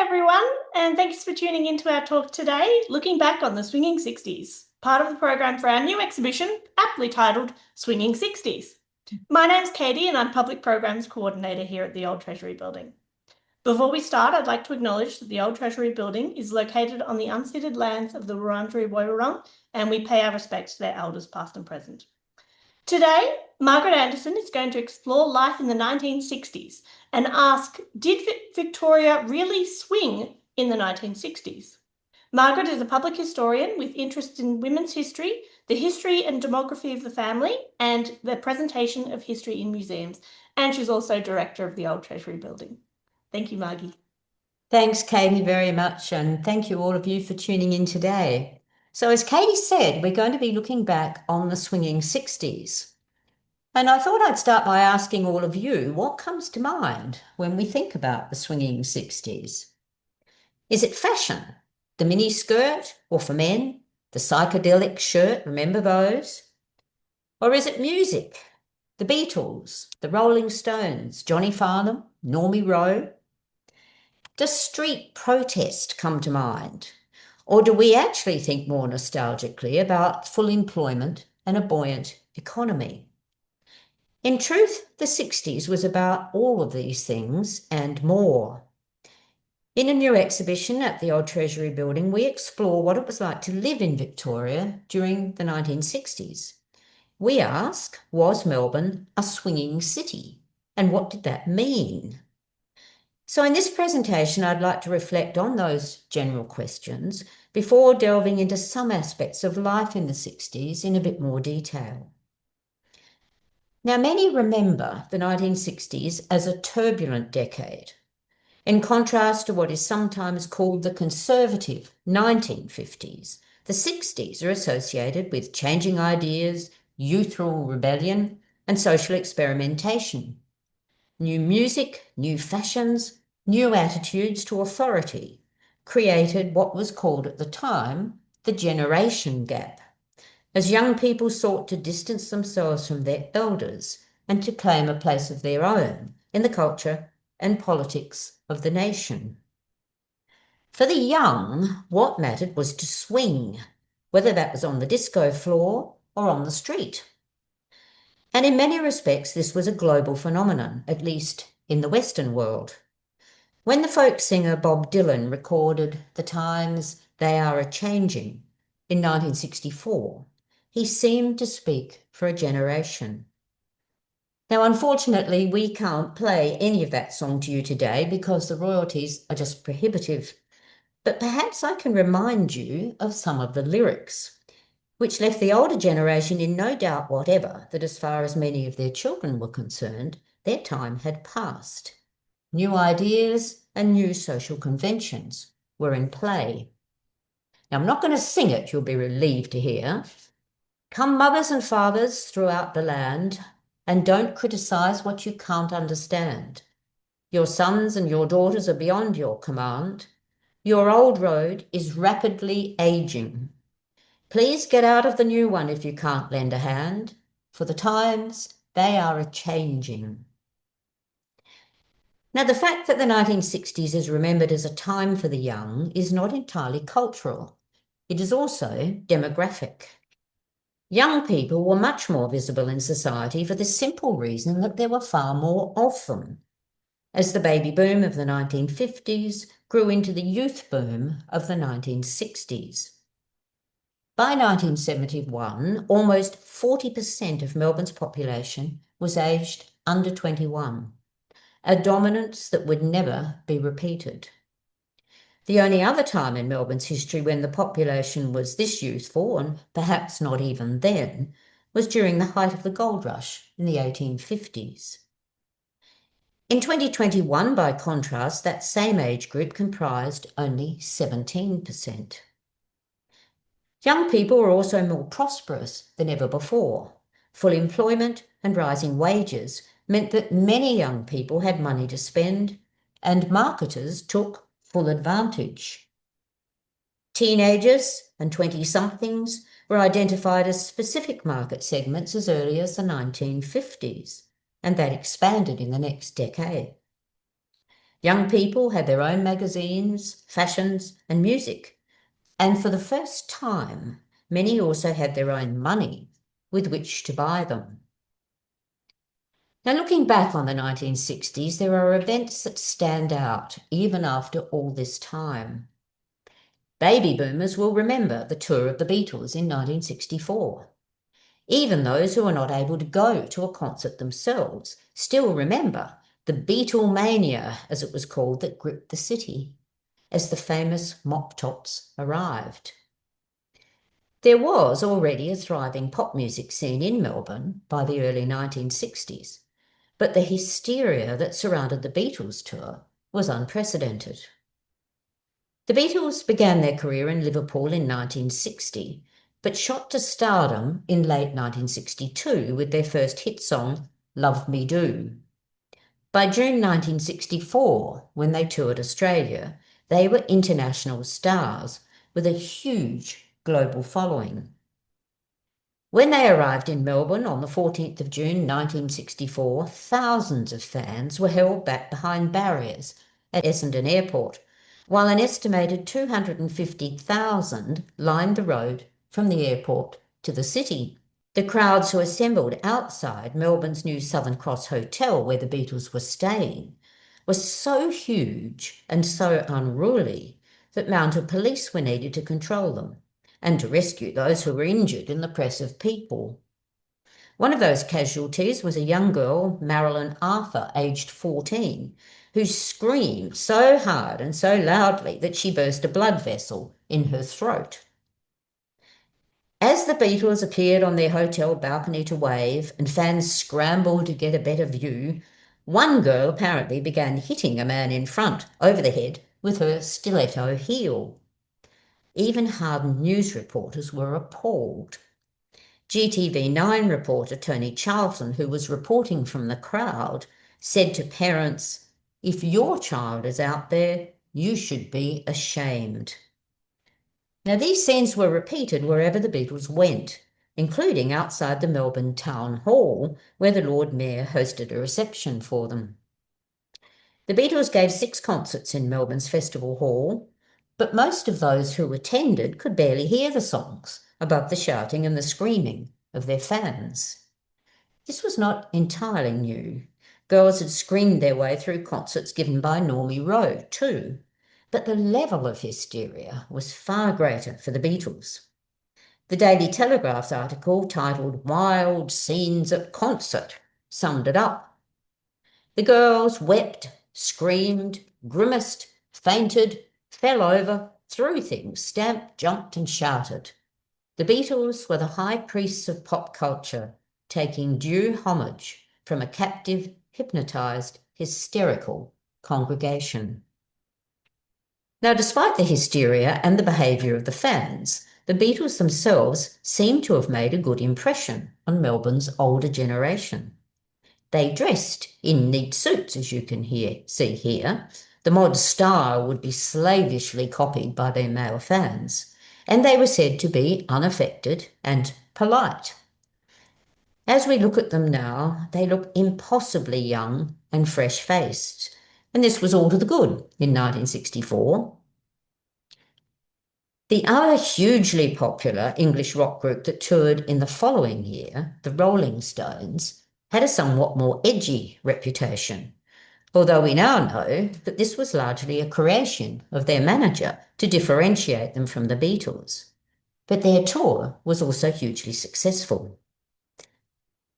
everyone, and thanks for tuning into our talk today, looking back on the Swinging Sixties, part of the program for our new exhibition, aptly titled Swinging Sixties. My name's Katie and I'm Public Programs Coordinator here at the Old Treasury Building. Before we start, I'd like to acknowledge that the Old Treasury Building is located on the unceded lands of the Wurundjeri Woiwurrung, and we pay our respects to their elders past and present. Today, Margaret Anderson is going to explore life in the 1960s and ask, did Victoria really swing in the 1960s? Margaret is a public historian with interest in women's history, the history and demography of the family, and the presentation of history in museums. And she's also director of the Old Treasury Building. Thank you, Margie. Thanks, Katie, very much. And thank you all of you for tuning in today. So as Katie said, we're going to be looking back on the Swinging Sixties. And I thought I'd start by asking all of you, what comes to mind when we think about the Swinging Sixties? Is it fashion, the miniskirt, or for men, the psychedelic shirt, remember those? Or is it music, the Beatles, the Rolling Stones, Johnny Farnham, Normie Rowe? Does street protest come to mind? Or do we actually think more nostalgically about full employment and a buoyant economy? In truth, the 60s was about all of these things and more. In a new exhibition at the Old Treasury Building, we explore what it was like to live in Victoria during the 1960s. We ask, was Melbourne a swinging city? And what did that mean? So in this presentation, I'd like to reflect on those general questions before delving into some aspects of life in the 60s in a bit more detail. Now, many remember the 1960s as a turbulent decade, in contrast to what is sometimes called the conservative 1950s. The 60s are associated with changing ideas, youthful rebellion, and social experimentation. New music, new fashions, new attitudes to authority created what was called at the time the generation gap, as young people sought to distance themselves from their elders and to claim a place of their own in the culture and politics of the nation. For the young, what mattered was to swing, whether that was on the disco floor or on the street. And in many respects, this was a global phenomenon, at least in the Western world. When the folk singer Bob Dylan recorded The Times They Are A-Changing in 1964, he seemed to speak for a generation. Now, unfortunately, we can't play any of that song to you today because the royalties are just prohibitive. But perhaps I can remind you of some of the lyrics, which left the older generation in no doubt whatever that as far as many of their children were concerned, their time had passed. New ideas and new social conventions were in play. Now, I'm not going to sing it, you'll be relieved to hear. Come, mothers and fathers throughout the land, and don't criticise what you can't understand. Your sons and your daughters are beyond your command. Your old road is rapidly ageing. Please get out of the new one if you can't lend a hand, for the times, they are a-changing. Now, the fact that the 1960s is remembered as a time for the young is not entirely cultural. It is also demographic. Young people were much more visible in society for the simple reason that there were far more of them, as the baby boom of the 1950s grew into the youth boom of the 1960s. By 1971, almost 40% of Melbourne's population was aged under 21, a dominance that would never be repeated. The only other time in Melbourne's history when the population was this youthful, and perhaps not even then, was during the height of the gold rush in the 1850s. In 2021, by contrast, that same age group comprised only 17%. Young people were also more prosperous than ever before. Full employment and rising wages meant that many young people had money to spend, and marketers took full advantage. Teenagers and 20-somethings were identified as specific market segments as early as the 1950s, and that expanded in the next decade. Young people had their own magazines, fashions, and music. And for the first time, many also had their own money with which to buy them. Now, looking back on the 1960s, there are events that stand out even after all this time. Baby boomers will remember the tour of the Beatles in 1964. Even those who are not able to go to a concert themselves still remember the Beatlemania, as it was called, that gripped the city as the famous mop tops arrived. There was already a thriving pop music scene in Melbourne by the early 1960s, but the hysteria that surrounded the Beatles tour was unprecedented. The Beatles began their career in Liverpool in 1960, but shot to stardom in late 1962 with their first hit song, Love Me Do. By June 1964, when they toured Australia, they were international stars with a huge global following. When they arrived in Melbourne on the 14th of June 1964, thousands of fans were held back behind barriers at Essendon Airport, while an estimated 250,000 lined the road from the airport to the city. The crowds who assembled outside Melbourne's new Southern Cross Hotel, where the Beatles were staying, were so huge and so unruly that mounted police were needed to control them and to rescue those who were injured in the press of people. One of those casualties was a young girl, Marilyn Arthur, aged 14, who screamed so hard and so loudly that she burst a blood vessel in her throat. As the Beatles appeared on their hotel balcony to wave and fans scrambled to get a better view, one girl apparently began hitting a man in front over the head with her stiletto heel. Even hardened news reporters were appalled. GTV9 reporter Tony Charlton, who was reporting from the crowd, said to parents, "If your child is out there, you should be ashamed." Now, these scenes were repeated wherever the Beatles went, including outside the Melbourne Town Hall, where the Lord Mayor hosted a reception for them. The Beatles gave 6 concerts in Melbourne's Festival Hall, but most of those who attended could barely hear the songs above the shouting and the screaming of their fans. This was not entirely new. Girls had screamed their way through concerts given by Normie Rowe too, but the level of hysteria was far greater for the Beatles. The Daily Telegraph's article, titled "Wild Scenes at Concert," summed it up. The girls wept, screamed, grimaced, fainted, fell over, threw things, stamped, jumped and shouted. The Beatles were the high priests of pop culture, taking due homage from a captive, hypnotised, hysterical congregation. Now, despite the hysteria and the behaviour of the fans, the Beatles themselves seem to have made a good impression on Melbourne's older generation. They dressed in neat suits, as you can see here. The mod style would be slavishly copied by their male fans, and they were said to be unaffected and polite. As we look at them now, they look impossibly young and fresh-faced, and this was all to the good in 1964. The other hugely popular English rock group that toured in the following year, the Rolling Stones, had a somewhat more edgy reputation, although we now know that this was largely a creation of their manager to differentiate them from the Beatles. But their tour was also hugely successful.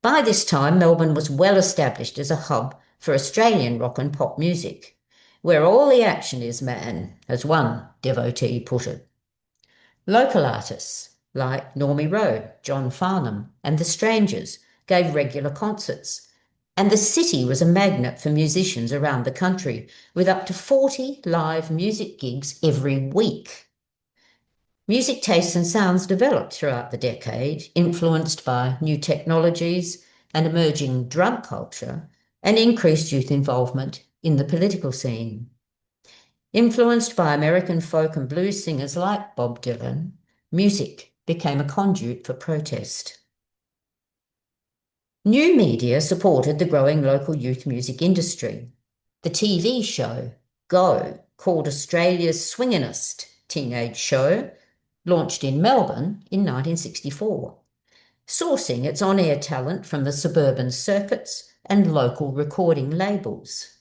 By this time, Melbourne was well established as a hub for Australian rock and pop music, where all the action is, man, as one devotee put it. Local artists like Normie Rowe, John Farnham, and The Strangers gave regular concerts, and the city was a magnet for musicians around the country, with up to 40 live music gigs every week. Music tastes and sounds developed throughout the decade, influenced by new technologies and emerging drug culture, and increased youth involvement in the political scene. Influenced by American folk and blues singers like Bob Dylan, music became a conduit for protest. New media supported the growing local youth music industry. The TV show Go, called Australia's swinginest teenage show, launched in Melbourne in 1964, sourcing its on-air talent from the suburban circuits and local recording labels.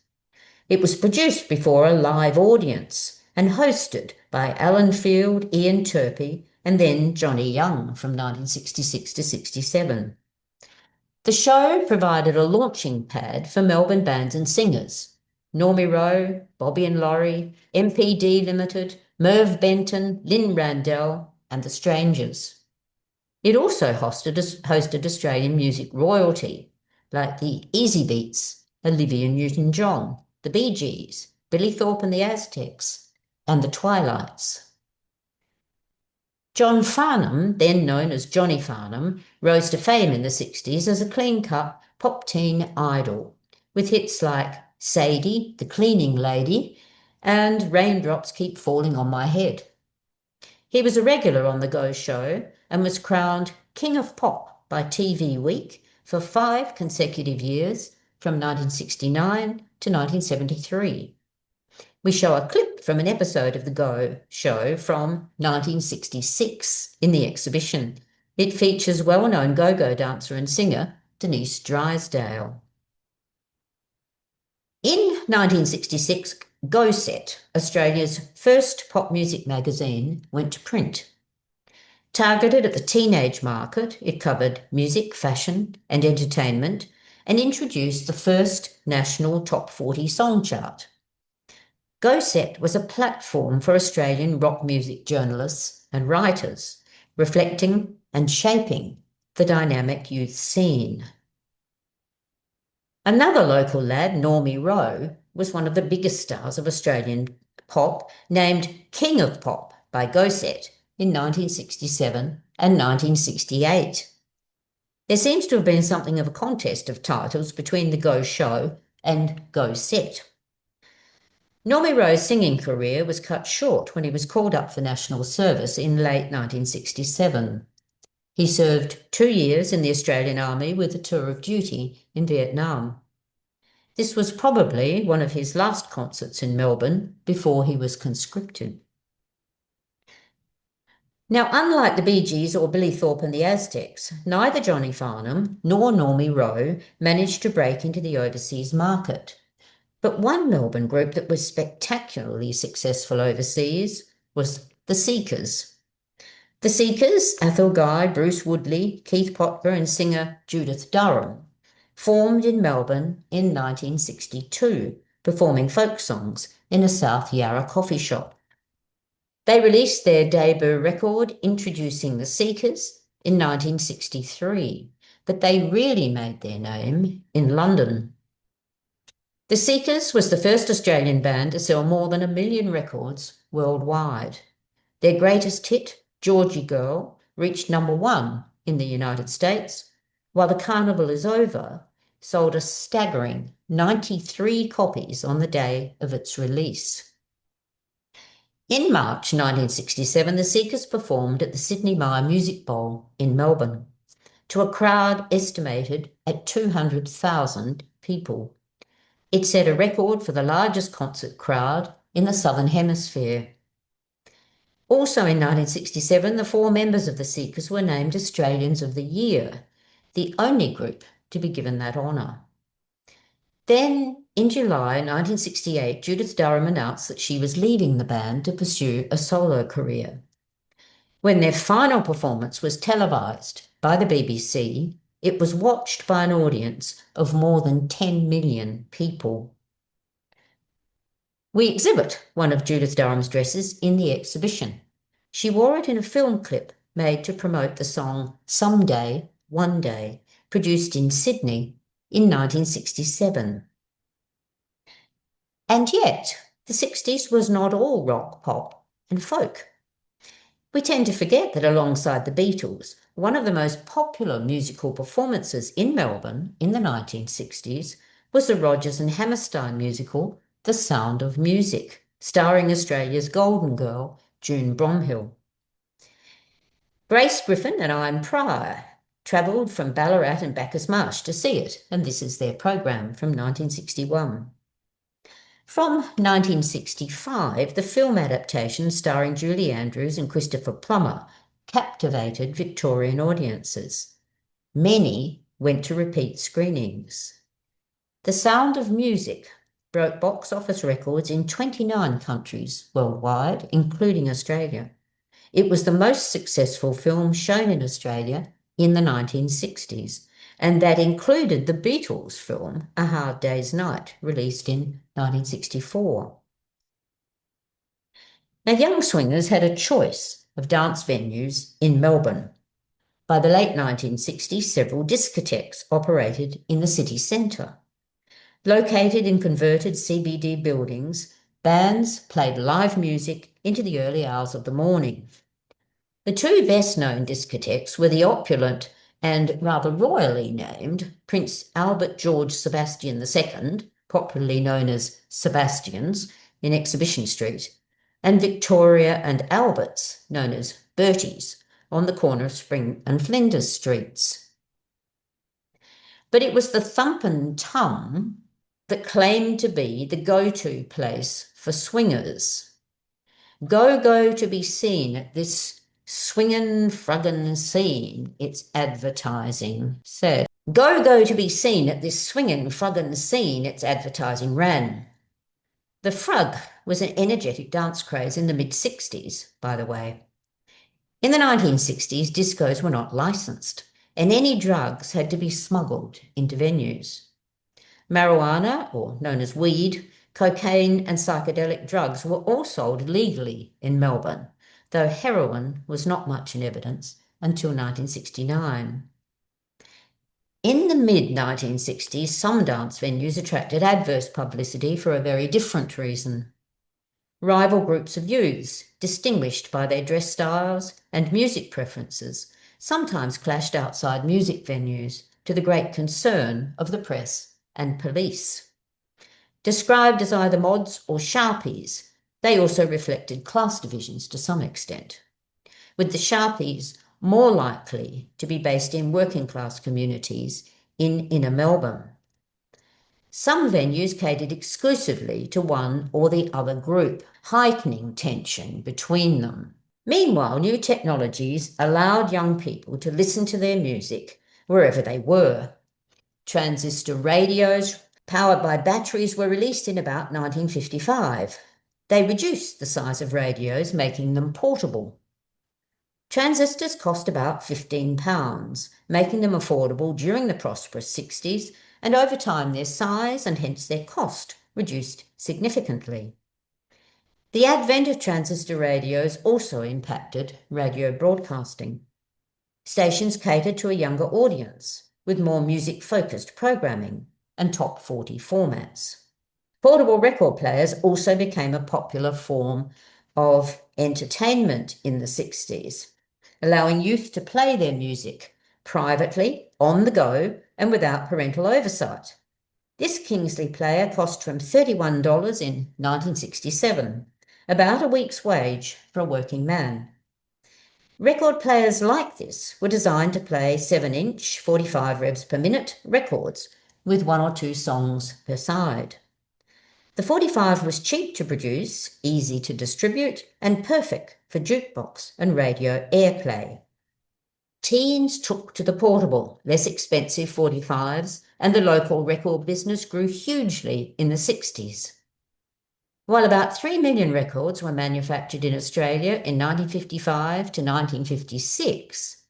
It was produced before a live audience and hosted by Alan Field, Ian Turpie, and then Johnny Young from 1966 to 67. The show provided a launching pad for Melbourne bands and singers. Normie Rowe, Bobby and Laurie, MPD Limited, Merv Benton, Lynn Randell, and The Strangers. It also hosted Australian music royalty, like the Easy Beats, Olivia Newton-John, the Bee Gees, Billy Thorpe and the Aztecs, and the Twilights. John Farnham, then known as Johnny Farnham, rose to fame in the 60s as a clean-cut pop teen idol, with hits like Sadie, the Cleaning Lady, and Raindrops Keep Falling on My Head. He was a regular on the Go show and was crowned King of Pop by TV Week for 5 consecutive years from 1969 to 1973. We show a clip from an episode of the Go show from 1966 in the exhibition. It features well-known go-go dancer and singer Denise Drysdale. In 1966, Go Set, Australia's first pop music magazine, went to print. Targeted at the teenage market, it covered music, fashion, and entertainment, and introduced the first national top 40 song chart. Go Set was a platform for Australian rock music journalists and writers, reflecting and shaping the dynamic youth scene. Another local lad, Normie Rowe, was one of the biggest stars of Australian pop, named King of Pop by Go Set in 1967 and 1968. There seems to have been something of a contest of titles between the Go Show and Go Set. Normie Rowe's singing career was cut short when he was called up for national service in late 1967. He served 2 years in the Australian Army with a tour of duty in Vietnam. This was probably one of his last concerts in Melbourne before he was conscripted. Now, unlike the Bee Gees or Billy Thorpe and the Aztecs, neither Johnny Farnham nor Normie Rowe managed to break into the overseas market. But one Melbourne group that was spectacularly successful overseas was the Seekers. The Seekers, Athol Guy, Bruce Woodley, Keith Potger and singer Judith Durham, formed in Melbourne in 1962, performing folk songs in a South Yarra coffee shop. They released their debut record, Introducing the Seekers, in 1963, but they really made their name in London. The Seekers was the first Australian band to sell more than 1 million records worldwide. Their greatest hit, Georgie Girl, reached #1 in the United States, while The Carnival Is Over sold a staggering 93 copies on the day of its release. In March 1967, the Seekers performed at the Sydney Myer Music Bowl in Melbourne to a crowd estimated at 200,000 people. It set a record for the largest concert crowd in the Southern Hemisphere. Also in 1967, the 4 members of the Seekers were named Australians of the Year, the only group to be given that honour. Then, in July 1968, Judith Durham announced that she was leaving the band to pursue a solo career. When their final performance was televised by the BBC, it was watched by an audience of more than 10 million people. We exhibit one of Judith Durham's dresses in the exhibition. She wore it in a film clip made to promote the song Someday, One Day, produced in Sydney in 1967. And yet, the 60s was not all rock, pop and folk. We tend to forget that alongside the Beatles, one of the most popular musical performances in Melbourne in the 1960s was the Rodgers and Hammerstein musical, The Sound of Music, starring Australia's golden girl, June Bromhill. Grace Griffin and Ian Pryor travelled from Ballarat and Bacchus Marsh to see it, and this is their program from 1961. From 1965, the film adaptation starring Julie Andrews and Christopher Plummer captivated Victorian audiences. Many went to repeat screenings. The Sound of Music broke box office records in 29 countries worldwide, including Australia. It was the most successful film shown in Australia in the 1960s, and that included the Beatles film A Hard Day's Night, released in 1964. Now, young swingers had a choice of dance venues in Melbourne. By the late 1960s, several discotheques operated in the city centre. Located in converted CBD buildings, bands played live music into the early hours of the morning. The two best-known discotheques were the opulent and rather royally named Prince Albert George Sebastian II, popularly known as Sebastian's, in Exhibition Street, and Victoria and Albert's, known as Bertie's, on the corner of Spring and Flinders Streets. But it was the Thump and Tum that claimed to be the go-to place for swingers. Go to be seen at this swingin' fruggin' scene, its advertising said. Go to be seen at this swingin' fruggin' scene, its advertising ran. The frug was an energetic dance craze in the mid-60s, by the way. In the 1960s, discos were not licensed, and any drugs had to be smuggled into venues. Marijuana, or known as weed, cocaine and psychedelic drugs were all sold legally in Melbourne, though heroin was not much in evidence until 1969. In the mid-1960s, some dance venues attracted adverse publicity for a very different reason. Rival groups of youths, distinguished by their dress styles and music preferences, sometimes clashed outside music venues, to the great concern of the press and police. Described as either mods or sharpies, they also reflected class divisions to some extent, with the sharpies more likely to be based in working class communities in inner Melbourne. Some venues catered exclusively to one or the other group, heightening tension between them. Meanwhile, new technologies allowed young people to listen to their music wherever they were. Transistor radios powered by batteries were released in about 1955. They reduced the size of radios, making them portable. Transistors cost about £15, making them affordable during the prosperous 60s, and over time their size and hence their cost reduced significantly. The advent of transistor radios also impacted radio broadcasting. Stations catered to a younger audience, with more music-focused programming and top 40 formats. Portable record players also became a popular form of entertainment in the 60s, allowing youth to play their music privately, on the go, and without parental oversight. This Kingsley player cost from $31 in 1967, about a week's wage for a working man. Record players like this were designed to play 7-inch, 45 revs per minute records with one or two songs per side. The 45 was cheap to produce, easy to distribute, and perfect for jukebox and radio airplay. Teens took to the portable, less expensive 45s, and the local record business grew hugely in the 60s. While about 3 million records were manufactured in Australia in 1955 to 1956,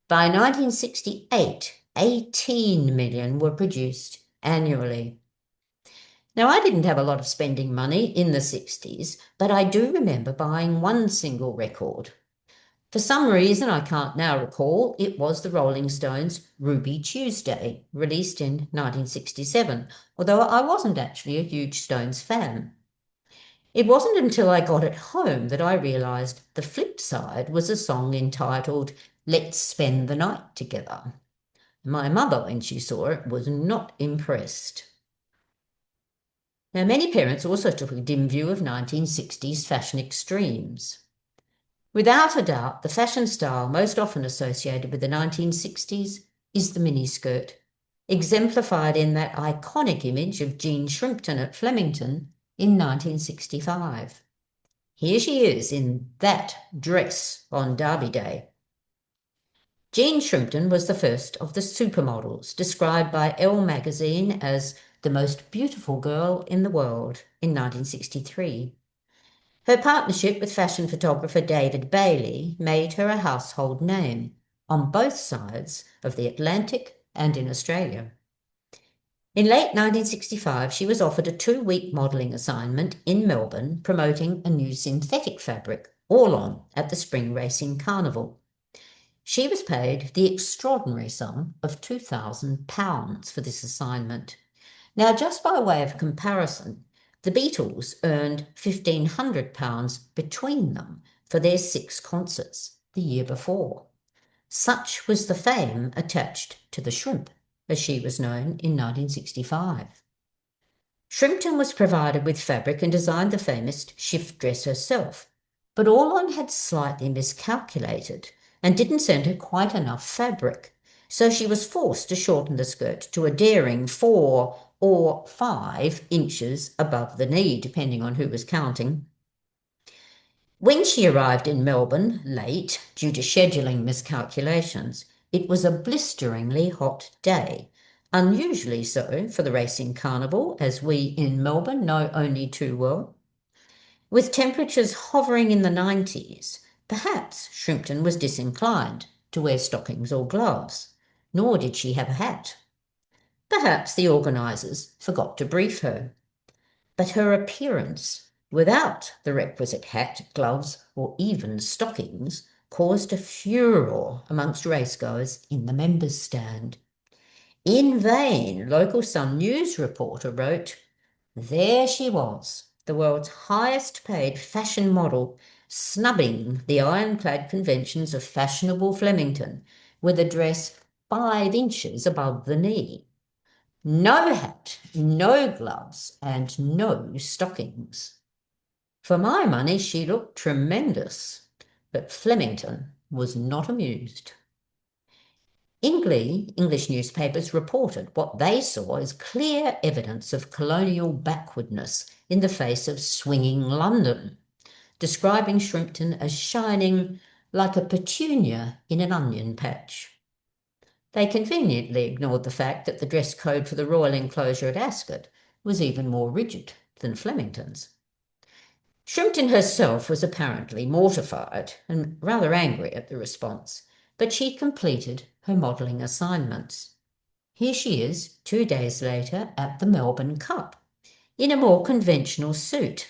by 1968, 18 million were produced annually. Now, I didn't have a lot of spending money in the 60s, but I do remember buying one single record. For some reason I can't now recall, it was the Rolling Stones' Ruby Tuesday, released in 1967, although I wasn't actually a huge Stones fan. It wasn't until I got it home that I realised the flip side was a song entitled Let's Spend the Night Together. My mother, when she saw it, was not impressed. Now, many parents also took a dim view of 1960s fashion extremes. Without a doubt, the fashion style most often associated with the 1960s is the miniskirt, exemplified in that iconic image of Jean Shrimpton at Flemington in 1965. Here she is in that dress on Derby Day. Jean Shrimpton was the first of the supermodels, described by Elle magazine as the most beautiful girl in the world in 1963. Her partnership with fashion photographer David Bailey made her a household name on both sides of the Atlantic and in Australia. In late 1965, she was offered a 2-week modelling assignment in Melbourne promoting a new synthetic fabric, Orlon, at the Spring Racing Carnival. She was paid the extraordinary sum of £2,000 for this assignment. Now, just by way of comparison, the Beatles earned £1,500 between them for their 6 concerts the year before. Such was the fame attached to the shrimp, as she was known in 1965. Shrimpton was provided with fabric and designed the famous shift dress herself, but Orlon had slightly miscalculated and didn't send her quite enough fabric, so she was forced to shorten the skirt to a daring 4 or 5 inches above the knee, depending on who was counting. When she arrived in Melbourne late due to scheduling miscalculations, it was a blisteringly hot day, unusually so for the racing carnival, as we in Melbourne know only too well. With temperatures hovering in the 90s, perhaps Shrimpton was disinclined to wear stockings or gloves, nor did she have a hat. Perhaps the organisers forgot to brief her. But her appearance, without the requisite hat, gloves, or even stockings, caused a furore amongst racegoers in the members' stand. In vain, local Sun News reporter wrote, "There she was, the world's highest paid fashion model, snubbing the ironclad conventions of fashionable Flemington with a dress 5 inches above the knee. No hat, no gloves, and no stockings. For my money, she looked tremendous, but Flemington was not amused." In Glee, English newspapers reported what they saw as clear evidence of colonial backwardness in the face of swinging London, describing Shrimpton as shining like a petunia in an onion patch. They conveniently ignored the fact that the dress code for the royal enclosure at Ascot was even more rigid than Flemington's. Shrimpton herself was apparently mortified and rather angry at the response, but she completed her modelling assignments. Here she is 2 days later at the Melbourne Cup, in a more conventional suit.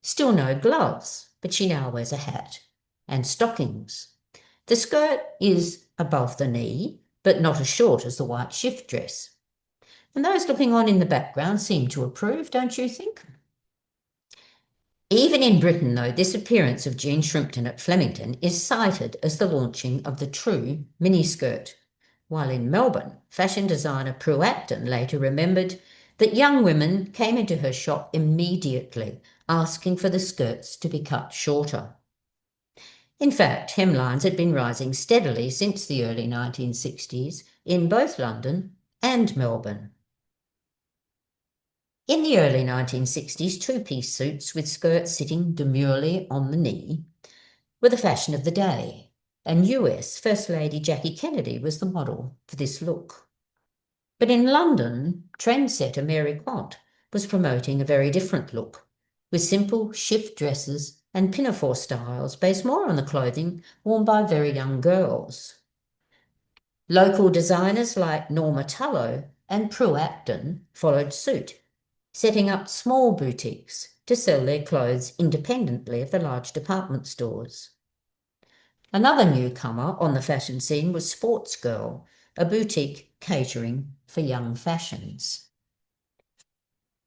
Still no gloves, but she now wears a hat and stockings. The skirt is above the knee, but not as short as the white shift dress. And those looking on in the background seem to approve, don't you think? Even in Britain, though, this appearance of Jean Shrimpton at Flemington is cited as the launching of the true miniskirt, while in Melbourne, fashion designer Prue Acton later remembered that young women came into her shop immediately, asking for the skirts to be cut shorter. In fact, hemlines had been rising steadily since the early 1960s in both London and Melbourne. In the early 1960s, 2-piece suits with skirts sitting demurely on the knee were the fashion of the day, and US First Lady Jackie Kennedy was the model for this look. But in London, trendsetter Mary Quant was promoting a very different look, with simple shift dresses and pinafore styles based more on the clothing worn by very young girls. Local designers like Norma Tullow and Prue Acton followed suit, setting up small boutiques to sell their clothes independently of the large department stores. Another newcomer on the fashion scene was Sports Girl, a boutique catering for young fashions.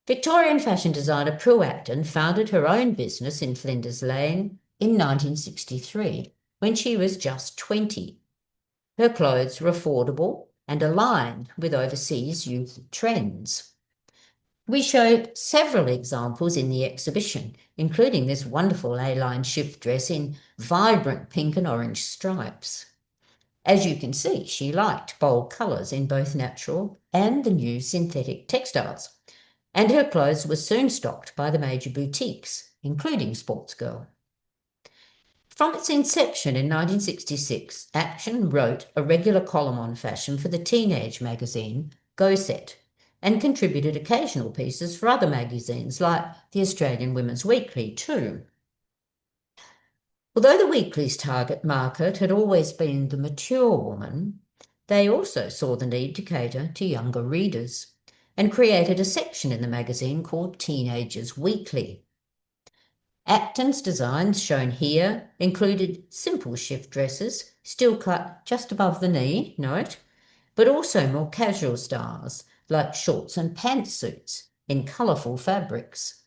Victorian fashion designer Prue Acton founded her own business in Flinders Lane in 1963, when she was just 20. Her clothes were affordable and aligned with overseas youth trends. We showed several examples in the exhibition, including this wonderful A-line shift dress in vibrant pink and orange stripes. As you can see, she liked bold colours in both natural and the new synthetic textiles, and her clothes were soon stocked by the major boutiques, including Sportsgirl. From its inception in 1966, Action wrote a regular column on fashion for the teenage magazine Go Set, and contributed occasional pieces for other magazines like the Australian Women's Weekly too. Although the weekly's target market had always been the mature woman, they also saw the need to cater to younger readers and created a section in the magazine called Teenagers Weekly. Acton's designs shown here included simple shift dresses, still cut just above the knee, note, but also more casual styles like shorts and pantsuits in colourful fabrics.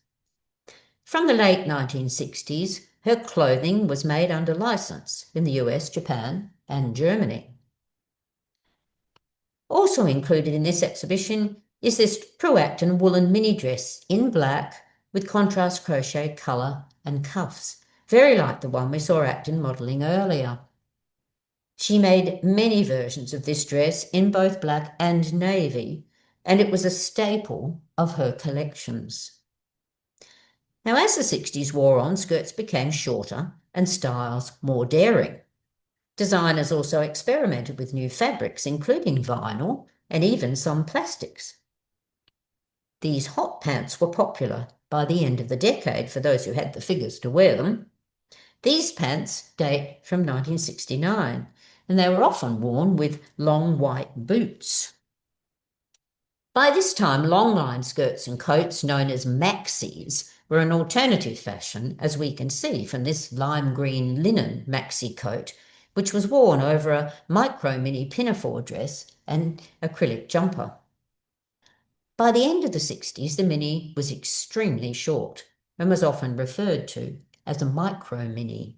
From the late 1960s, her clothing was made under licence in the US, Japan, and Germany. Also included in this exhibition is this Prue Acton woolen mini dress in black with contrast crochet colour and cuffs, very like the one we saw Acton modelling earlier. She made many versions of this dress in both black and navy, and it was a staple of her collections. Now, as the 60s wore on, skirts became shorter and styles more daring. Designers also experimented with new fabrics, including vinyl and even some plastics. These hot pants were popular by the end of the decade for those who had the figures to wear them. These pants date from 1969, and they were often worn with long white boots. By this time, long-line skirts and coats known as maxis were an alternative fashion, as we can see from this lime green linen maxi coat, which was worn over a micro-mini pinafore dress and acrylic jumper. By the end of the 60s, the mini was extremely short and was often referred to as a micro-mini.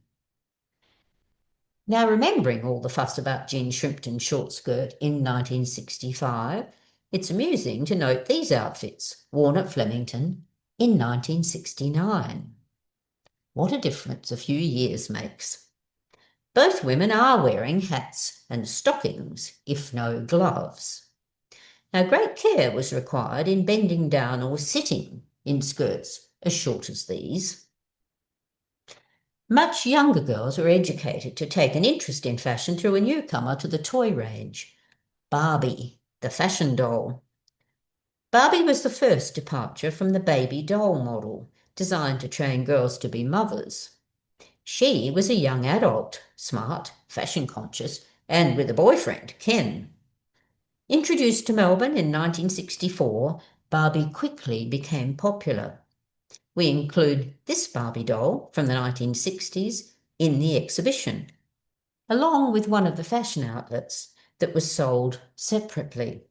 Now, remembering all the fuss about Jean Shrimpton's short skirt in 1965, it's amusing to note these outfits worn at Flemington in 1969. What a difference a few years makes. Both women are wearing hats and stockings, if no gloves. Now, great care was required in bending down or sitting in skirts as short as these. Much younger girls were educated to take an interest in fashion through a newcomer to the toy range, Barbie, the fashion doll. Barbie was the first departure from the baby doll model, designed to train girls to be mothers. She was a young adult, smart, fashion-conscious, and with a boyfriend, Ken. Introduced to Melbourne in 1964, Barbie quickly became popular. We include this Barbie doll from the 1960s in the exhibition, along with one of the fashion outlets that was sold separately.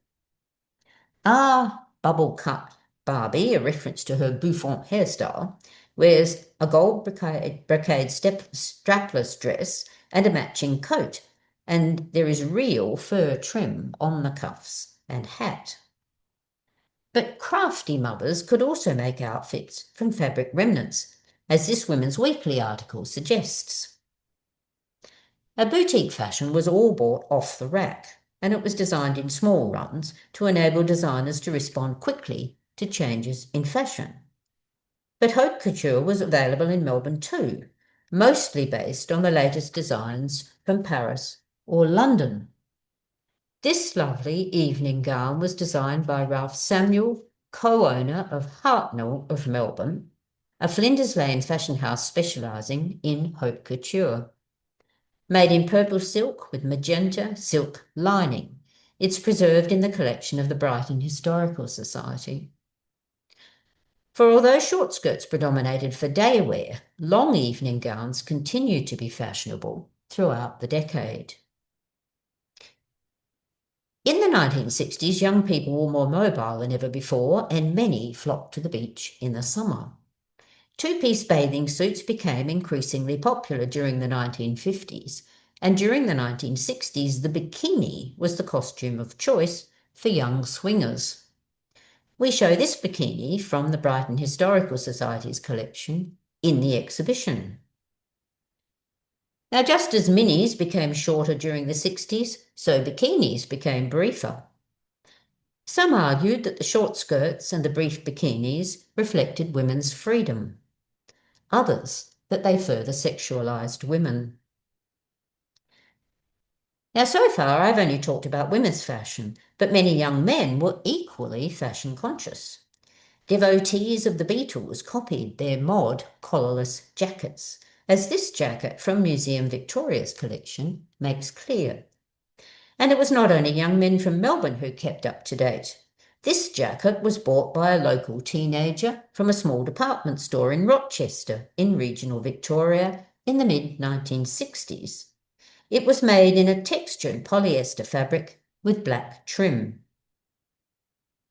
Our bubble cut Barbie, a reference to her bouffant hairstyle, wears a gold brocade strapless dress and a matching coat, and there is real fur trim on the cuffs and hat. But crafty mothers could also make outfits from fabric remnants, as this Women's Weekly article suggests. A boutique fashion was all bought off the rack, and it was designed in small runs to enable designers to respond quickly to changes in fashion. But haute couture was available in Melbourne too, mostly based on the latest designs from Paris or London. This lovely evening gown was designed by Ralph Samuel, co-owner of Hartnell of Melbourne, a Flinders Lane fashion house specialising in haute couture. Made in purple silk with magenta silk lining, it's preserved in the collection of the Brighton Historical Society. For although short skirts predominated for day wear, long evening gowns continued to be fashionable throughout the decade. In the 1960s, young people were more mobile than ever before, and many flocked to the beach in the summer. Two-piece bathing suits became increasingly popular during the 1950s, and during the 1960s, the bikini was the costume of choice for young swingers. We show this bikini from the Brighton Historical Society's collection in the exhibition. Now, just as minis became shorter during the 60s, so bikinis became briefer. Some argued that the short skirts and the brief bikinis reflected women's freedom. Others, that they further sexualized women. Now, so far, I've only talked about women's fashion, but many young men were equally fashion conscious. Devotees of the Beatles copied their mod collarless jackets, as this jacket from Museum Victoria's collection makes clear. And it was not only young men from Melbourne who kept up to date. This jacket was bought by a local teenager from a small department store in Rochester, in regional Victoria, in the mid-1960s. It was made in a textured polyester fabric with black trim.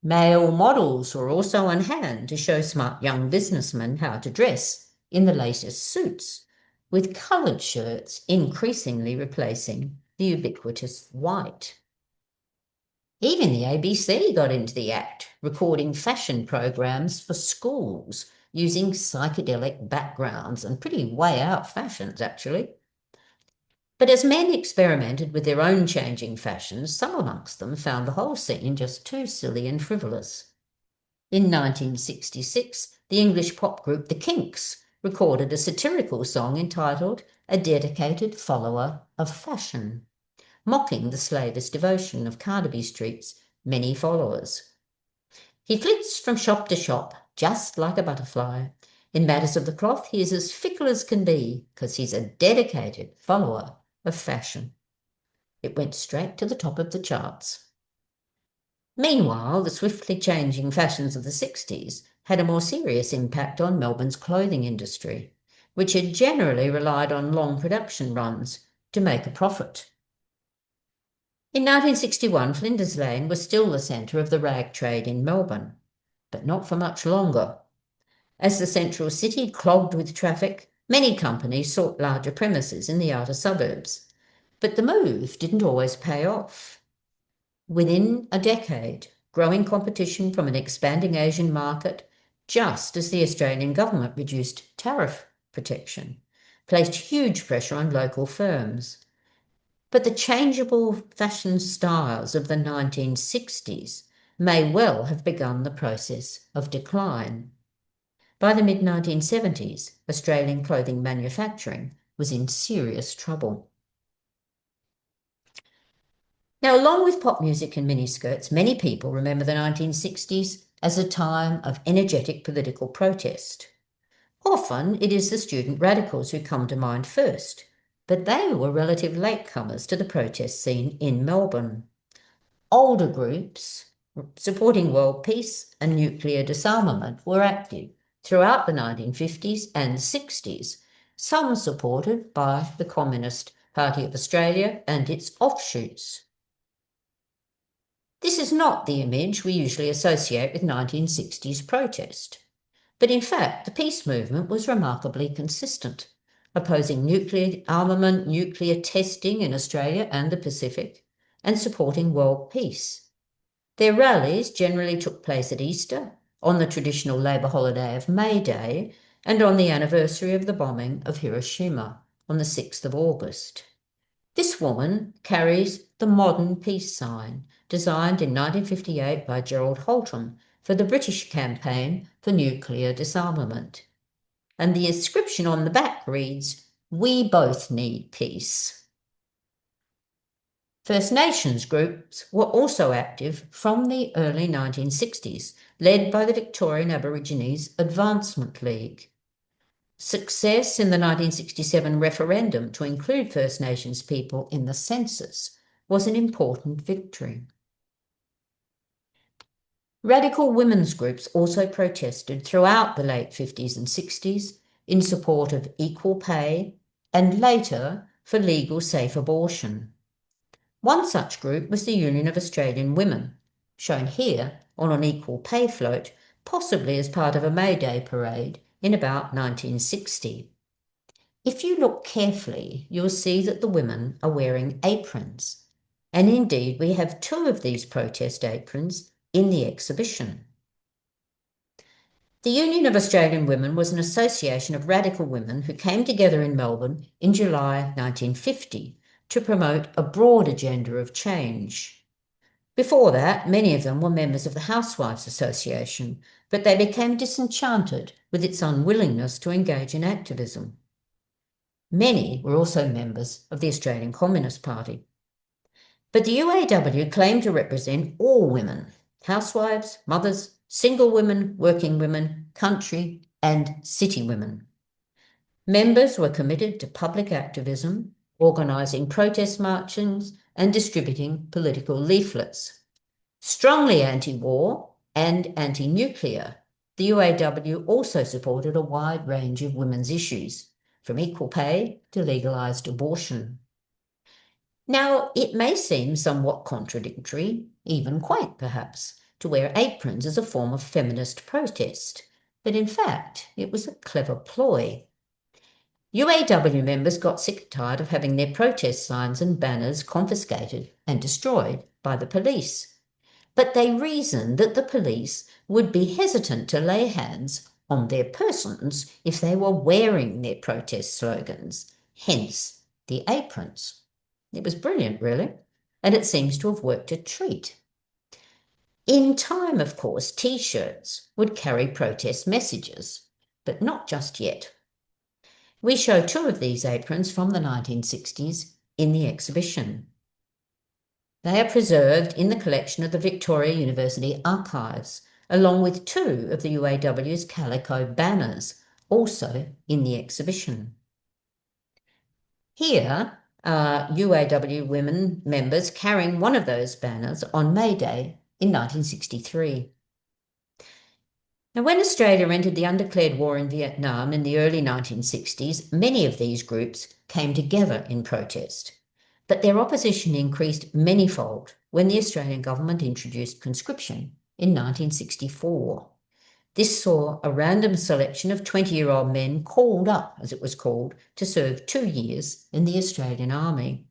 Male models were also on hand to show smart young businessmen how to dress in the latest suits, with coloured shirts increasingly replacing the ubiquitous white. Even the ABC got into the act, recording fashion programs for schools using psychedelic backgrounds and pretty way out fashions, actually. But as men experimented with their own changing fashions, some amongst them found the whole scene just too silly and frivolous. In 1966, the English pop group The Kinks recorded a satirical song entitled A Dedicated Follower of Fashion, mocking the slavist devotion of Carnaby Street's many followers. He flits from shop to shop, just like a butterfly. In matters of the cloth, he is as fickle as can be, because he's a dedicated follower of fashion. It went straight to the top of the charts. Meanwhile, the swiftly changing fashions of the 60s had a more serious impact on Melbourne's clothing industry, which had generally relied on long production runs to make a profit. In 1961, Flinders Lane was still the centre of the rag trade in Melbourne, but not for much longer. As the central city clogged with traffic, many companies sought larger premises in the outer suburbs, but the move didn't always pay off. Within a decade, growing competition from an expanding Asian market, just as the Australian government reduced tariff protection, placed huge pressure on local firms. But the changeable fashion styles of the 1960s may well have begun the process of decline. By the mid-1970s, Australian clothing manufacturing was in serious trouble. Now, along with pop music and miniskirts, many people remember the 1960s as a time of energetic political protest. Often it is the student radicals who come to mind first, but they were relative latecomers to the protest scene in Melbourne. Older groups supporting world peace and nuclear disarmament were active throughout the 1950s and 60s, some supported by the Communist Party of Australia and its offshoots. This is not the image we usually associate with 1960s protest, but in fact the peace movement was remarkably consistent, opposing nuclear armament, nuclear testing in Australia and the Pacific, and supporting world peace. Their rallies generally took place at Easter, on the traditional Labour holiday of May Day, and on the anniversary of the bombing of Hiroshima on the 6th of August. This woman carries the modern peace sign, designed in 1958 by Gerald Holtham for the British campaign for nuclear disarmament. And the inscription on the back reads, "We both need peace." First Nations groups were also active from the early 1960s, led by the Victorian Aborigines Advancement League. Success in the 1967 referendum to include First Nations people in the census was an important victory. Radical women's groups also protested throughout the late 50s and 60s in support of equal pay and later for legal safe abortion. One such group was the Union of Australian Women, shown here on an equal pay float, possibly as part of a May Day parade in about 1960. If you look carefully, you'll see that the women are wearing aprons, and indeed we have two of these protest aprons in the exhibition. The Union of Australian Women was an association of radical women who came together in Melbourne in July 1950 to promote a broad agenda of change. Before that, many of them were members of the Housewives Association, but they became disenchanted with its unwillingness to engage in activism. Many were also members of the Australian Communist Party. But the UAW claimed to represent all women: housewives, mothers, single women, working women, country and city women. Members were committed to public activism, organising protest marches and distributing political leaflets. Strongly anti-war and anti-nuclear, the UAW also supported a wide range of women's issues, from equal pay to legalised abortion. Now, it may seem somewhat contradictory, even quaint perhaps, to wear aprons as a form of feminist protest, but in fact, it was a clever ploy. UAW members got sick and tired of having their protest signs and banners confiscated and destroyed by the police. But they reasoned that the police would be hesitant to lay hands on their persons if they were wearing their protest slogans, hence the aprons. It was brilliant, really, and it seems to have worked a treat. In time, of course, T-shirts would carry protest messages, but not just yet. We show two of these aprons from the 1960s in the exhibition. They are preserved in the collection of the Victoria University Archives, along with two of the UAW's calico banners, also in the exhibition. Here are UAW women members carrying one of those banners on May Day in 1963. Now, when Australia entered the undeclared war in Vietnam in the early 1960s, many of these groups came together in protest. But their opposition increased manyfold when the Australian government introduced conscription in 1964. This saw a random selection of 20-year-old men called up, as it was called, to serve 2 years in the Australian Army.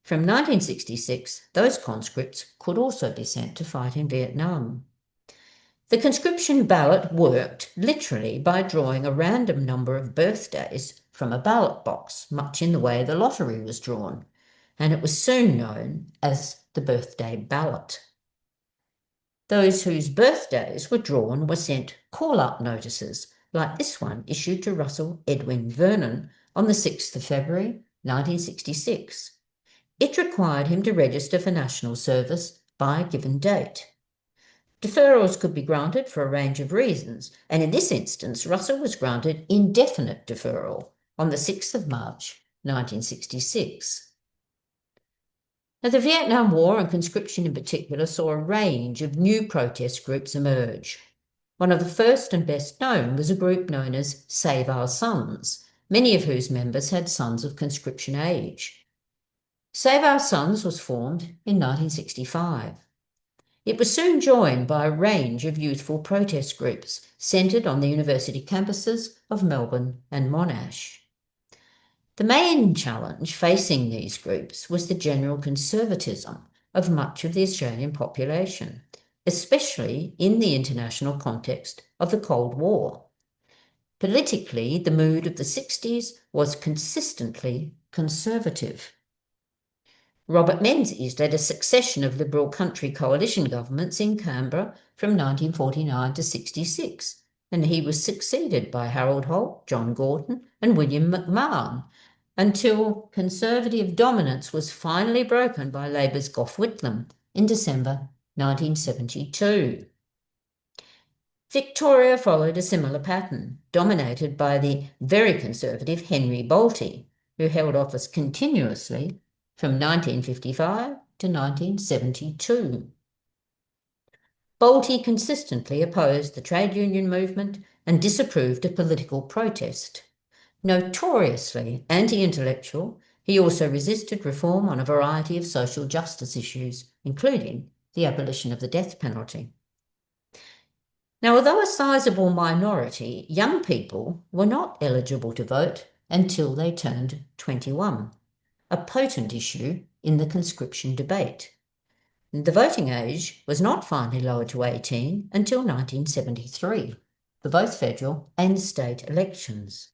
From 1966, those conscripts could also be sent to fight in Vietnam. The conscription ballot worked literally by drawing a random number of birthdays from a ballot box, much in the way the lottery was drawn, and it was soon known as the birthday ballot. Those whose birthdays were drawn were sent call-up notices, like this one issued to Russell Edwin Vernon on the 6th of February 1966. It required him to register for national service by a given date. Deferrals could be granted for a range of reasons, and in this instance, Russell was granted indefinite deferral on the 6th of March 1966. Now, the Vietnam War and conscription in particular saw a range of new protest groups emerge. One of the first and best known was a group known as Save Our Sons, many of whose members had sons of conscription age. Save Our Sons was formed in 1965. It was soon joined by a range of youthful protest groups centred on the university campuses of Melbourne and Monash. The main challenge facing these groups was the general conservatism of much of the Australian population, especially in the international context of the Cold War. Politically, the mood of the 60s was consistently conservative. Robert Menzies led a succession of Liberal country coalition governments in Canberra from 1949 to 66, and he was succeeded by Harold Holt, John Gorton and William McMahon, until Conservative dominance was finally broken by Labor's Gough Whitlam in December 1972. Victoria followed a similar pattern, dominated by the very conservative Henry Bolte, who held office continuously from 1955 to 1972. Bolte consistently opposed the trade union movement and disapproved of political protest. Notoriously anti-intellectual, he also resisted reform on a variety of social justice issues, including the abolition of the death penalty. Now, although a sizable minority, young people were not eligible to vote until they turned 21, a potent issue in the conscription debate. The voting age was not finally lowered to 18 until 1973, for both federal and state elections.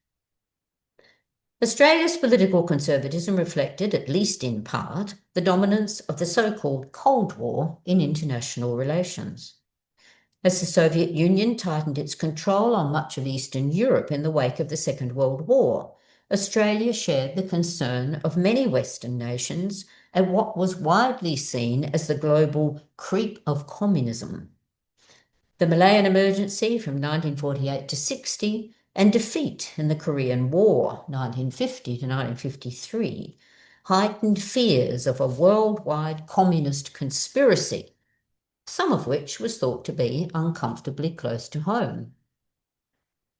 Australia's political conservatism reflected, at least in part, the dominance of the so-called Cold War in international relations. As the Soviet Union tightened its control on much of Eastern Europe in the wake of the Second World War, Australia shared the concern of many Western nations at what was widely seen as the global creep of communism. The Malayan emergency from 1948 to 60 and defeat in the Korean War, 1950 to 1953, heightened fears of a worldwide communist conspiracy, some of which was thought to be uncomfortably close to home.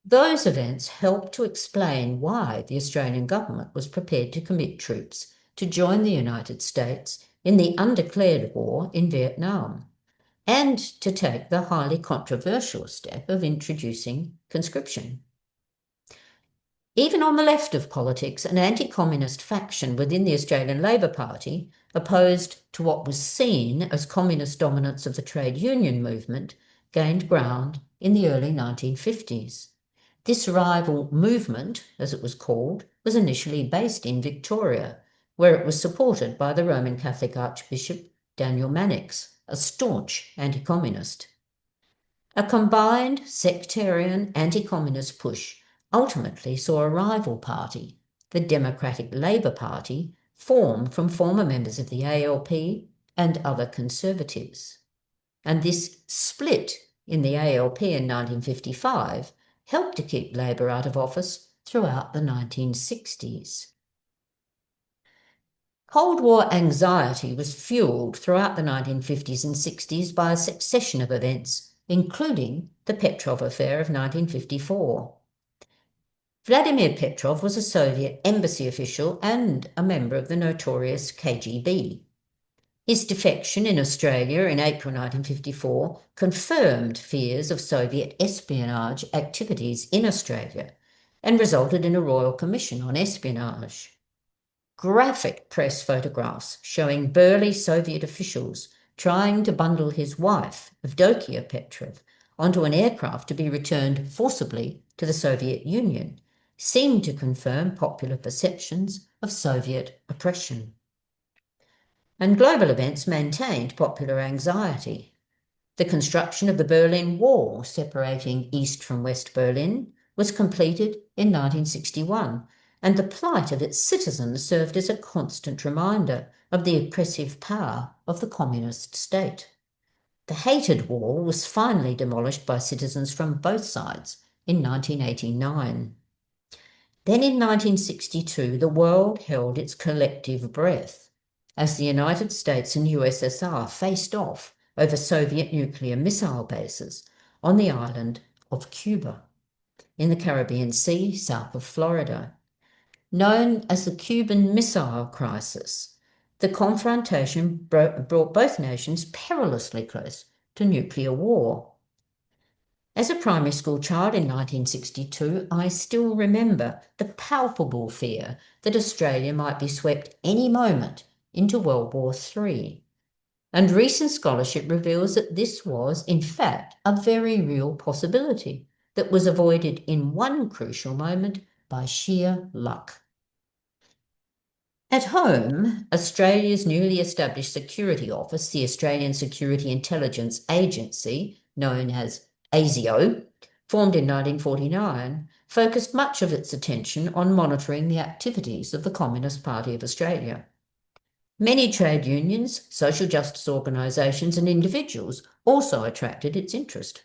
Those events helped to explain why the Australian government was prepared to commit troops to join the United States in the undeclared war in Vietnam, and to take the highly controversial step of introducing conscription. Even on the left of politics, an anti-communist faction within the Australian Labor Party, opposed to what was seen as communist dominance of the trade union movement, gained ground in the early 1950s. This rival movement, as it was called, was initially based in Victoria, where it was supported by the Roman Catholic Archbishop Daniel Mannix, a staunch anti-communist. A combined sectarian anti-communist push ultimately saw a rival party, the Democratic Labour Party, formed from former members of the ALP and other conservatives. And this split in the ALP in 1955 helped to keep Labour out of office throughout the 1960s. Cold War anxiety was fueled throughout the 1950s and 60s by a succession of events, including the Petrov Affair of 1954. Vladimir Petrov was a Soviet embassy official and a member of the notorious KGB. His defection in Australia in April 1954 confirmed fears of Soviet espionage activities in Australia and resulted in a Royal Commission on Espionage. Graphic press photographs showing burly Soviet officials trying to bundle his wife, Evdokia Petrov, onto an aircraft to be returned forcibly to the Soviet Union seemed to confirm popular perceptions of Soviet oppression. And global events maintained popular anxiety. The construction of the Berlin Wall, separating East from West Berlin, was completed in 1961, and the plight of its citizens served as a constant reminder of the oppressive power of the communist state. The hated wall was finally demolished by citizens from both sides in 1989. Then in 1962, the world held its collective breath as the United States and USSR faced off over Soviet nuclear missile bases on the island of Cuba in the Caribbean Sea south of Florida. Known as the Cuban Missile Crisis, the confrontation brought both nations perilously close to nuclear war. As a primary school child in 1962, I still remember the palpable fear that Australia might be swept any moment into World War III. And recent scholarship reveals that this was, in fact, a very real possibility that was avoided in one crucial moment by sheer luck. At home, Australia's newly established security office, the Australian Security Intelligence Agency, known as ASIO, formed in 1949, focused much of its attention on monitoring the activities of the Communist Party of Australia. Many trade unions, social justice organisations and individuals also attracted its interest.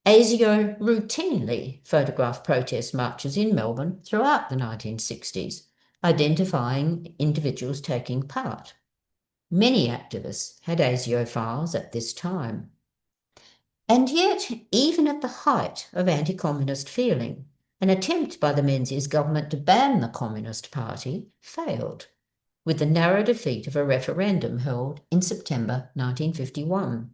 ASIO routinely photographed protest marches in Melbourne throughout the 1960s, identifying individuals taking part. Many activists had ASIO files at this time. And yet, even at the height of anti-communist feeling, an attempt by the Menzies government to ban the Communist Party failed, with the narrow defeat of a referendum held in September 1951.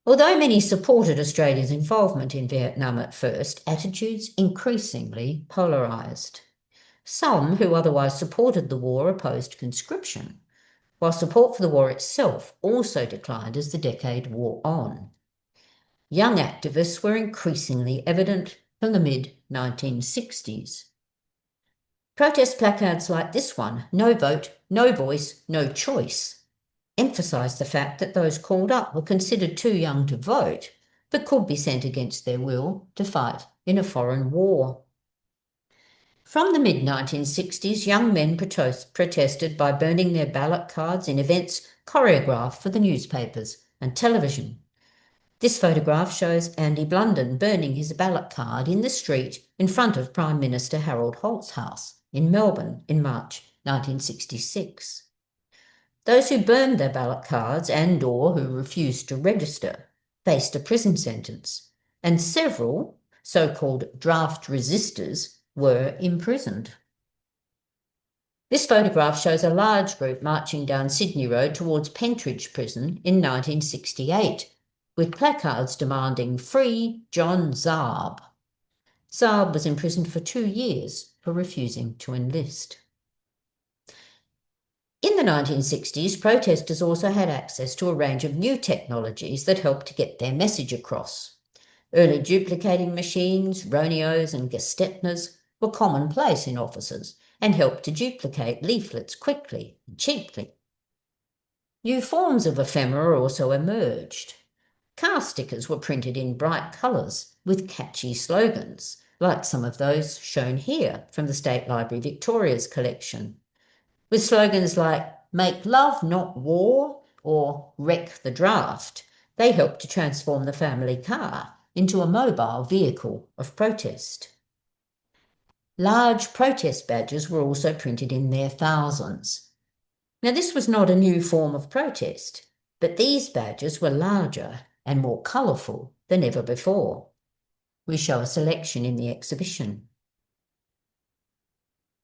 Although many supported Australia's involvement in Vietnam at first, attitudes increasingly polarised. Some who otherwise supported the war opposed conscription, while support for the war itself also declined as the decade wore on. Young activists were increasingly evident, from the mid-1960s. Protest placards like this one, "No vote, no voice, no choice," emphasised the fact that those called up were considered too young to vote, but could be sent against their will to fight in a foreign war. From the mid-1960s, young men protested by burning their ballot cards in events choreographed for the newspapers and television. This photograph shows Andy Blunden burning his ballot card in the street in front of Prime Minister Harold Holt's house in Melbourne in March 1966. Those who burned their ballot cards and/or who refused to register faced a prison sentence, and several so-called draft resistors were imprisoned. This photograph shows a large group marching down Sydney Road towards Pentridge Prison in 1968, with placards demanding "Free John Zarb." Zarb was imprisoned for 2 years for refusing to enlist. In the 1960s, protesters also had access to a range of new technologies that helped to get their message across. Early duplicating machines, Roneos and Gestetners were commonplace in offices and helped to duplicate leaflets quickly and cheaply. New forms of ephemera also emerged. Car stickers were printed in bright colours with catchy slogans, like some of those shown here from the State Library Victoria's collection, with slogans like "Make love, not war," or "Wreck the draft." They helped to transform the family car into a mobile vehicle of protest. Large protest badges were also printed in their thousands. Now, this was not a new form of protest, but these badges were larger and more colourful than ever before. We show a selection in the exhibition.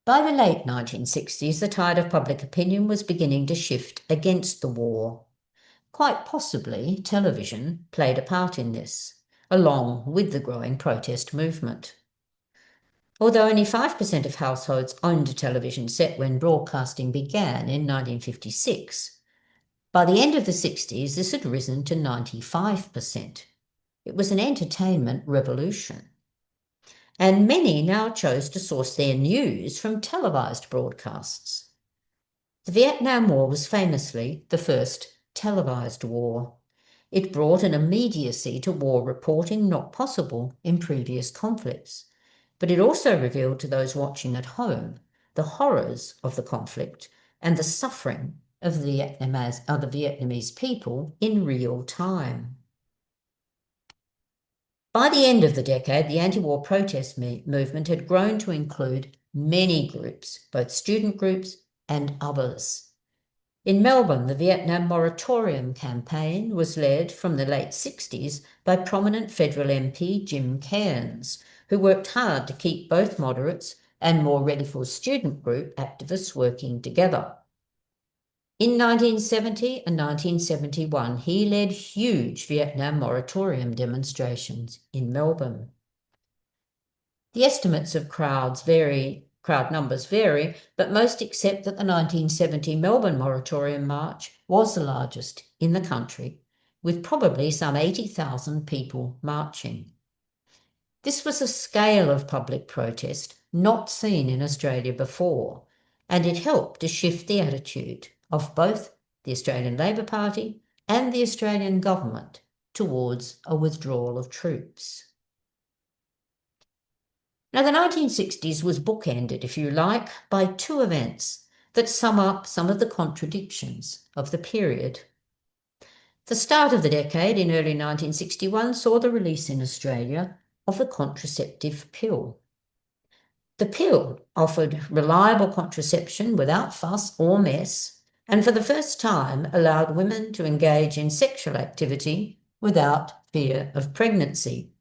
By the late 1960s, the tide of public opinion was beginning to shift against the war. Quite possibly, television played a part in this, along with the growing protest movement. Although only 5% of households owned a television set when broadcasting began in 1956, by the end of the 60s, this had risen to 95%. It was an entertainment revolution. And many now chose to source their news from televised broadcasts. The Vietnam War was famously the first televised war. It brought an immediacy to war reporting not possible in previous conflicts, but it also revealed to those watching at home the horrors of the conflict and the suffering of the Vietnamese people in real time. By the end of the decade, the anti-war protest movement had grown to include many groups, both student groups and others. In Melbourne, the Vietnam Moratorium campaign was led from the late 60s by prominent federal MP Jim Cairns, who worked hard to keep both moderates and more radical student group activists working together. In 1970 and 1971, he led huge Vietnam moratorium demonstrations in Melbourne. The estimates of crowd numbers vary, but most accept that the 1970 Melbourne Moratorium March was the largest in the country, with probably some 80,000 people marching. This was a scale of public protest not seen in Australia before, and it helped to shift the attitude of both the Australian Labor Party and the Australian government towards a withdrawal of troops. Now, the 1960s was bookended, if you like, by two events that sum up some of the contradictions of the period. The start of the decade in early 1961 saw the release in Australia of the contraceptive pill. The pill offered reliable contraception without fuss or mess, and for the first time allowed women to engage in sexual activity without fear of pregnancy.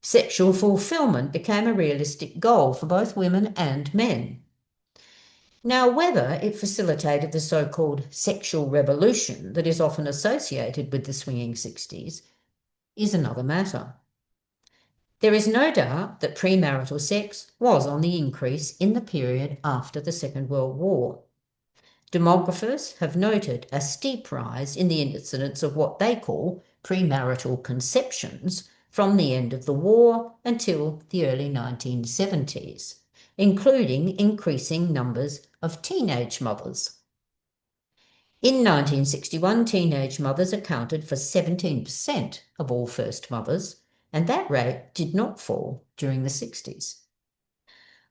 Sexual fulfillment became a realistic goal for both women and men. Now, whether it facilitated the so-called sexual revolution that is often associated with the swinging 60s is another matter. There is no doubt that premarital sex was on the increase in the period after the Second World War. Demographers have noted a steep rise in the incidence of what they call premarital conceptions from the end of the war until the early 1970s, including increasing numbers of teenage mothers. In 1961, teenage mothers accounted for 17% of all first mothers, and that rate did not fall during the 60s.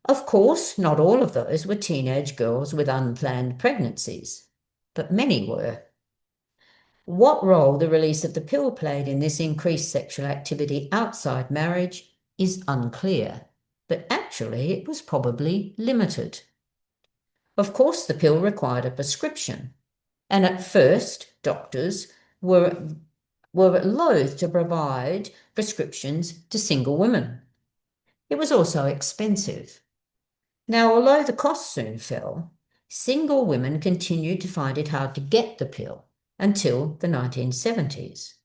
Of course, not all of those were teenage girls with unplanned pregnancies, but many were. What role the release of the pill played in this increased sexual activity outside marriage is unclear, but actually it was probably limited. Of course, the pill required a prescription, and at first doctors were loath to provide prescriptions to single women. It was also expensive. Now, although the cost soon fell, single women continued to find it hard to get the pill until the 1970s.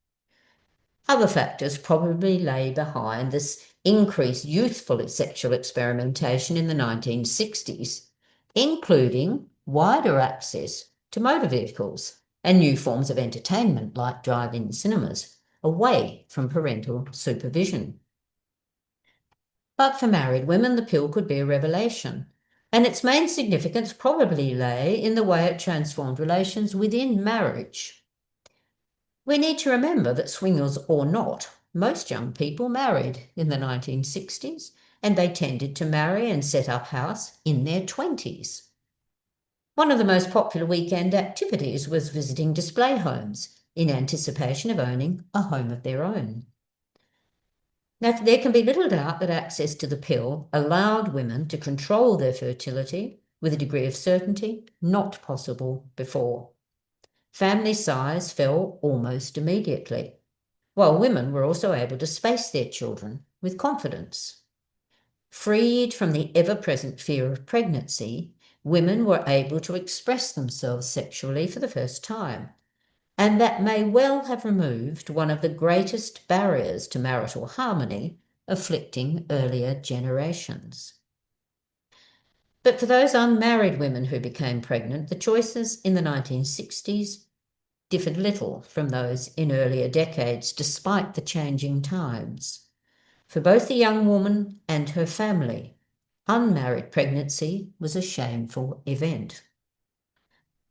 Other factors probably lay behind this increased youthful sexual experimentation in the 1960s, including wider access to motor vehicles and new forms of entertainment like drive-in cinemas, away from parental supervision. But for married women, the pill could be a revelation, and its main significance probably lay in the way it transformed relations within marriage. We need to remember that, swingers or not, most young people married in the 1960s, and they tended to marry and set up house in their 20s. One of the most popular weekend activities was visiting display homes in anticipation of owning a home of their own. Now, there can be little doubt that access to the pill allowed women to control their fertility with a degree of certainty not possible before. Family size fell almost immediately, while women were also able to space their children with confidence. Freed from the ever-present fear of pregnancy, women were able to express themselves sexually for the first time, and that may well have removed one of the greatest barriers to marital harmony afflicting earlier generations. But for those unmarried women who became pregnant, the choices in the 1960s differed little from those in earlier decades, despite the changing times. For both the young woman and her family, unmarried pregnancy was a shameful event.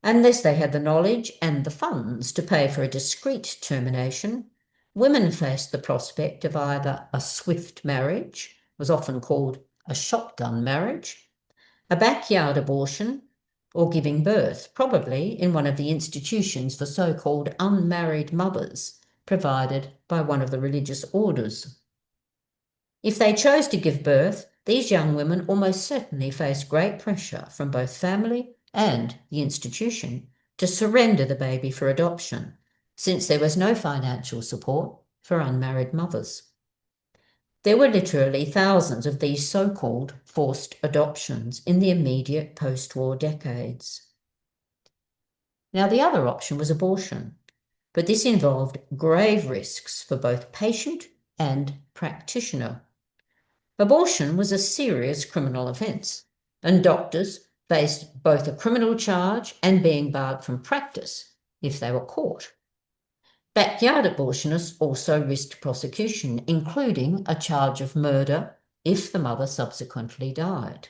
Unless they had the knowledge and the funds to pay for a discreet termination, women faced the prospect of either a swift marriage, was often called a shotgun marriage, a backyard abortion, or giving birth, probably in one of the institutions for so-called unmarried mothers provided by one of the religious orders. If they chose to give birth, these young women almost certainly faced great pressure from both family and the institution to surrender the baby for adoption, since there was no financial support for unmarried mothers. There were literally thousands of these so-called forced adoptions in the immediate post-war decades. Now, the other option was abortion, but this involved grave risks for both patient and practitioner. Abortion was a serious criminal offence, and doctors faced both a criminal charge and being barred from practice if they were caught. Backyard abortionists also risked prosecution, including a charge of murder if the mother subsequently died.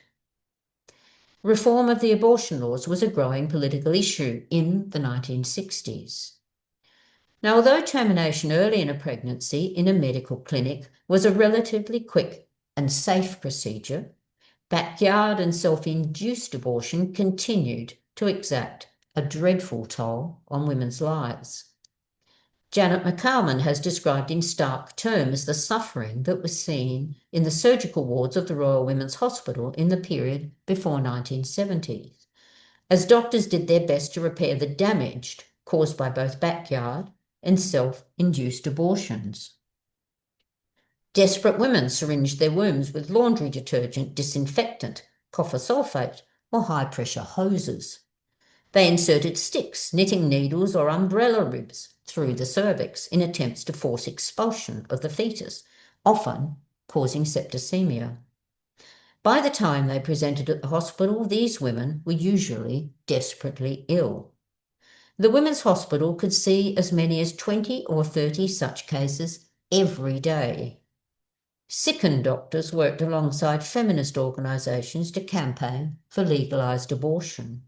Reform of the abortion laws was a growing political issue in the 1960s. Now, although termination early in a pregnancy in a medical clinic was a relatively quick and safe procedure, backyard and self-induced abortion continued to exact a dreadful toll on women's lives. Janet McCalman has described in stark terms the suffering that was seen in the surgical wards of the Royal Women's Hospital in the period before 1970, as doctors did their best to repair the damage caused by both backyard and self-induced abortions. Desperate women syringed their wombs with laundry detergent, disinfectant, copper sulfate, or high-pressure hoses. They inserted sticks, knitting needles, or umbrella ribs through the cervix in attempts to force expulsion of the fetus, often causing septicemia. By the time they presented at the hospital, these women were usually desperately ill. The Women's Hospital could see as many as 20 or 30 such cases every day. Sickened doctors worked alongside feminist organisations to campaign for legalised abortion.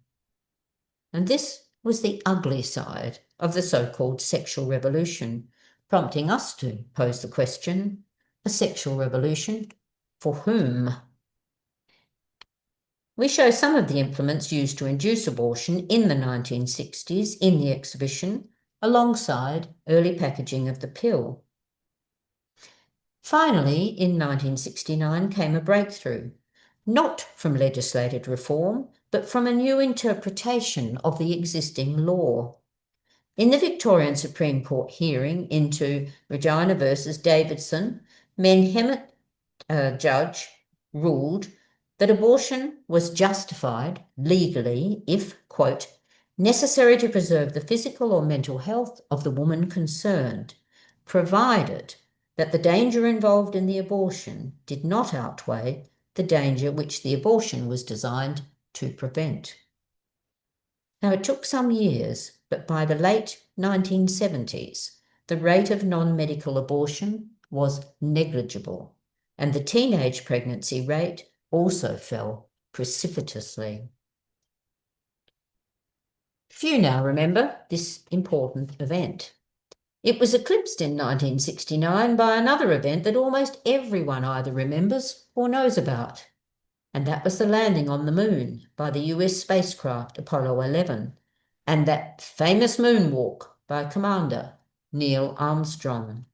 And this was the ugly side of the so-called sexual revolution, prompting us to pose the question, a sexual revolution for whom? We show some of the implements used to induce abortion in the 1960s in the exhibition, alongside early packaging of the pill. Finally, in 1969 came a breakthrough, not from legislated reform, but from a new interpretation of the existing law. In the Victorian Supreme Court hearing into Regina versus Davidson, Menhemet judge ruled that abortion was justified legally if, quote, necessary to preserve the physical or mental health of the woman concerned, provided that the danger involved in the abortion did not outweigh the danger which the abortion was designed to prevent. Now, it took some years, but by the late 1970s, the rate of non-medical abortion was negligible, and the teenage pregnancy rate also fell precipitously. Few now remember this important event. It was eclipsed in 1969 by another event that almost everyone either remembers or knows about, and that was the landing on the moon by the US spacecraft Apollo 11, and that famous moonwalk by Commander Neil Armstrong.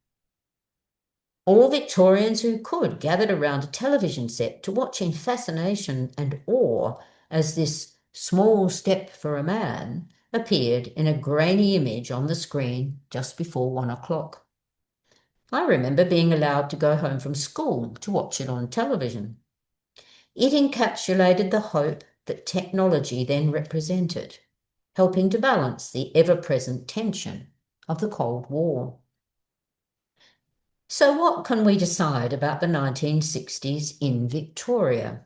All Victorians who could gathered around a television set to watch in fascination and awe as this small step for a man appeared in a grainy image on the screen just before 1 o'clock. I remember being allowed to go home from school to watch it on television. It encapsulated the hope that technology then represented, helping to balance the ever-present tension of the Cold War. So what can we decide about the 1960s in Victoria?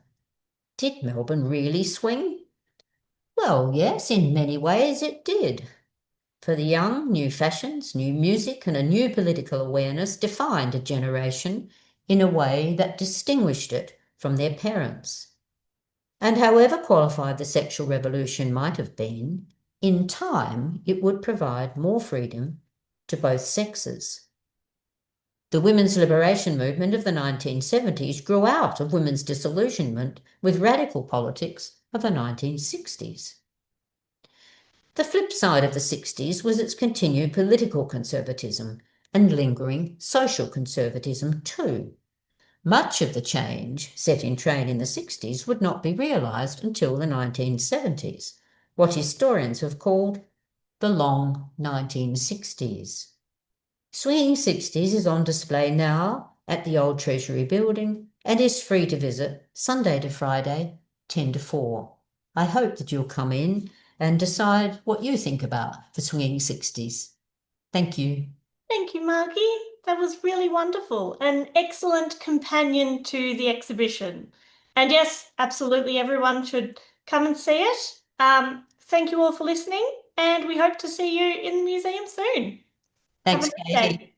Did Melbourne really swing? Well, yes, in many ways it did. For the young, new fashions, new music, and a new political awareness defined a generation in a way that distinguished it from their parents. And however qualified the sexual revolution might have been, in time it would provide more freedom to both sexes. The women's liberation movement of the 1970s grew out of women's disillusionment with radical politics of the 1960s. The flip side of the 60s was its continued political conservatism and lingering social conservatism too. Much of the change set in train in the 60s would not be realised until the 1970s, what historians have called the long 1960s. Swinging Sixties is on display now at the Old Treasury Building and is free to visit Sunday to Friday, 10 to 4. I hope that you'll come in and decide what you think about the Swinging Sixties. Thank you. Thank you, Margie. That was really wonderful. An excellent companion to the exhibition. And yes, absolutely everyone should come and see it. Thank you all for listening, and we hope to see you in the museum soon. Thanks, Have a nice day. Katie.